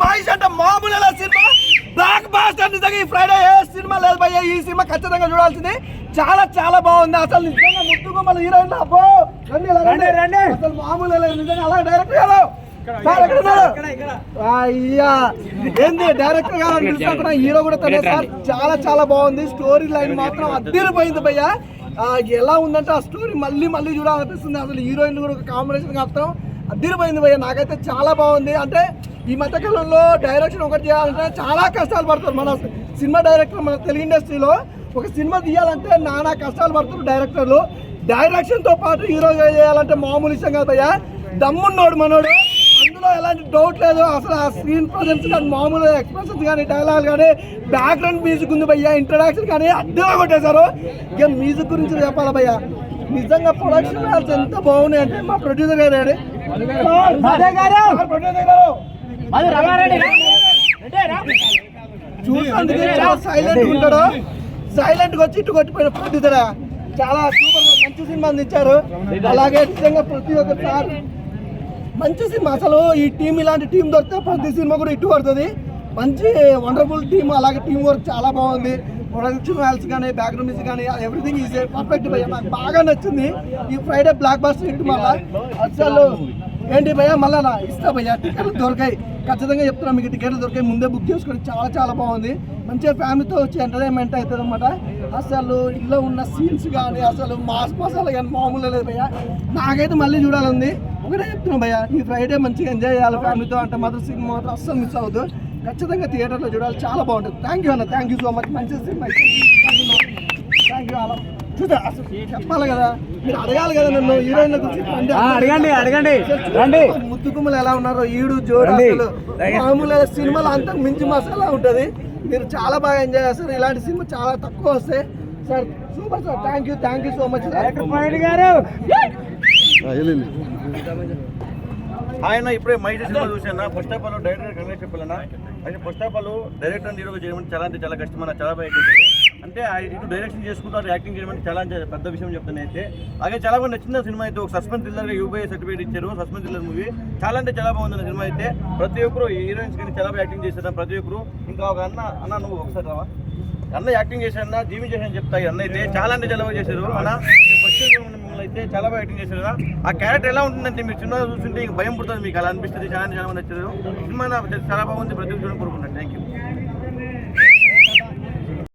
మహేష్ అంటే మామూలు cinema black buster. నిజంగా ఈ ఫ్రైడే ఏ సినిమా లేదు భయ్య, ఈ సినిమా ఖచ్చితంగా చూడాల్సింది. చాలా చాలా బాగుంది అసలు. నిజంగా ముట్టుకోమల హీరోయిన్ అబ్బో రండి అసలు మామూలు లేదు నిజంగా. అలా డైరెక్టర్ గారు అయ్యా ఏంది డైరెక్టర్ గారు పిలుచుకుంటున్నా, హీరో కూడా తనే సార్. చాలా చాలా బాగుంది. స్టోరీ లైన్ మాత్రం అద్దరిపోయింది భయ్య. ఎలా ఉందంటే ఆ స్టోరీ మళ్ళీ మళ్ళీ చూడాలనిపిస్తుంది. అసలు హీరోయిన్ కూడా ఒక కాంబినేషన్ మాత్రం అద్దరిపోయింది భయ్య. నాకైతే చాలా బాగుంది. అంటే ఈ మధ్యకాలంలో డైరెక్షన్ ఒకటి చేయాలంటే చాలా కష్టాలు పడతారు మన సినిమా డైరెక్టర్. మన తెలుగు ఇండస్ట్రీలో ఒక సినిమా తీయాలంటే నానా కష్టాలు పడుతున్నారు డైరెక్టర్లు. డైరెక్షన్తో పాటు హీరో చేయాలంటే మామూలు విషయం కాదు భయ్య. దమ్మున్నోడు మనోడు, అందులో ఎలాంటి డౌట్ లేదు. అసలు ఆ స్క్రీన్ ప్రజెన్స్ కానీ, మామూలు ఎక్స్ప్రెషన్స్ కానీ, డైలాగ్ కానీ, బ్యాక్గ్రౌండ్ మ్యూజిక్ ఉంది భయ్య, ఇంట్రడక్షన్ కానీ అద్దెగా కొట్టేశారు. ఇక మ్యూజిక్ గురించి చెప్పాలి భయ్య, నిజంగా ప్రొడక్షన్ వాల్స్ ఎంత బాగున్నాయి అంటే మా ప్రొడ్యూసర్ గారు చూసినందుకు చాలా సైలెంట్ ఉంటాడు. సైలెంట్ గా వచ్చి ఇటు కొట్టిపోయిన ప్రొడ్యూసర్ చాలా సూపర్ మంచి సినిమా అందించారు. అలాగే నిజంగా ప్రతి ఒక్కసారి మంచి సినిమా. అసలు ఈ టీం ఇలాంటి టీం దొరికితే ప్రతి సినిమా కూడా ఇటు పడుతుంది. మంచి వండర్ఫుల్ టీం. అలాగే టీం వర్క్ చాలా బాగుంది. ప్రొడక్షన్ వాల్స్ కానీ, బ్యాక్గ్రౌండ్ మ్యూజిక్ కానీ ఎవ్రీథింగ్ ఈజ్ పర్ఫెక్ట్ భయ్య. నాకు బాగా నచ్చింది ఈ ఫ్రైడే బ్లాక్ బస్టర్ హిట్. మళ్ళా అసలు ఏంటి భయ్య మళ్ళా ఇస్తా భయ్య, టికెట్లు దొరికాయి ఖచ్చితంగా చెప్తున్నా. మీకు టికెట్లు దొరికాయి, ముందే బుక్ చేసుకొని చాలా చాలా బాగుంది. మంచిగా ఫ్యామిలీతో వచ్చి ఎంటర్టైన్మెంట్ అవుతుంది అనమాట. అసలు ఇంట్లో ఉన్న సీన్స్ కానీ, అసలు మాస్ మసాలా కానీ మామూలు లేదు భయ్య. నాకైతే మళ్ళీ చూడాలంది. ఒకటే చెప్తున్నాం భయ్య, ఈ ఫ్రైడే మంచిగా ఎంజాయ్ చేయాలి ఫ్యామిలీతో అంటే మాత్రం సినిమా మాత్రం అస్సలు మిస్ అవ్వద్దు. ఖచ్చితంగా థియేటర్లో చూడాలి, చాలా బాగుంటుంది. థ్యాంక్ యూ అన్న, థ్యాంక్ యూ సో మచ్. మంచి సినిమా. థ్యాంక్ యూ అలా చూద్దా అసలు చెప్పాలి కదా, మీరు అడగాలి కదా నన్ను హీరోయిన్ల గురించి. అడగండి ముద్దు గుమ్మలు ఎలా ఉన్నారో ఈడు జోడు. అసలు మామూలు సినిమాలు అంతా మించి మసాలా ఉంటుంది. మీరు చాలా బాగా ఎంజాయ్ చేస్తారు. ఇలాంటి సినిమా చాలా తక్కువ వస్తాయి sir. Super sir, thank you so much గారు. ఆయన ఇప్పుడే మహేష్ సినిమా చూసాను. First of all director congrats చెప్పాలన్నా. అయితే ఫస్ట్ ఆఫ్ ఆల్ డైరెక్టర్ హీరోగా చేయడం చాలా అంటే చాలా కష్టం. చాలా బాగా చేశారు. అంటే ఇటు డైరెక్షన్ చేసుకుంటారు, యాక్టింగ్ చేయడం చాలా పెద్ద విషయం చెప్తాను. అయితే అలాగే చాలా బాగా నచ్చింది సినిమా. అయితే ఒక సస్పెన్స్ థ్రిల్లర్గా యూబీఐ సర్టిఫికేట్ ఇచ్చారు. సస్పెన్స్ థ్రిల్లర్ మూవీ చాలా అంటే చాలా బాగుంది సినిమా. అయితే ప్రతి ఒక్కరు హీరోయిన్స్ కానీ చాలా బాగా యాక్టింగ్ చేశారు ప్రతి ఒక్కరు. ఇంకా ఒక అన్న నువ్వు ఒకసారి రావా, అన్న యాక్టింగ్ చేశారన్నా, జీవి చేశారని చెప్తాయి. అన్న అయితే చాలా అంటే చాలా బాగా చేశారు. అన్న ఫస్ట్ అయితే చాలా బాగా యాక్టింగ్ చేశారు. ఆ క్యారెక్టర్ ఎలా ఉంటుందంటే మీరు సినిమా చూస్తుంటే భయం పుడుతుంది, మీకు అలా అనిపిస్తుంది. చాలా అంటే చాలా మంది వచ్చారు. సినిమా చాలా బాగుంది, ప్రతి ఒక్కరు కోరుకుంటాను. Thank you.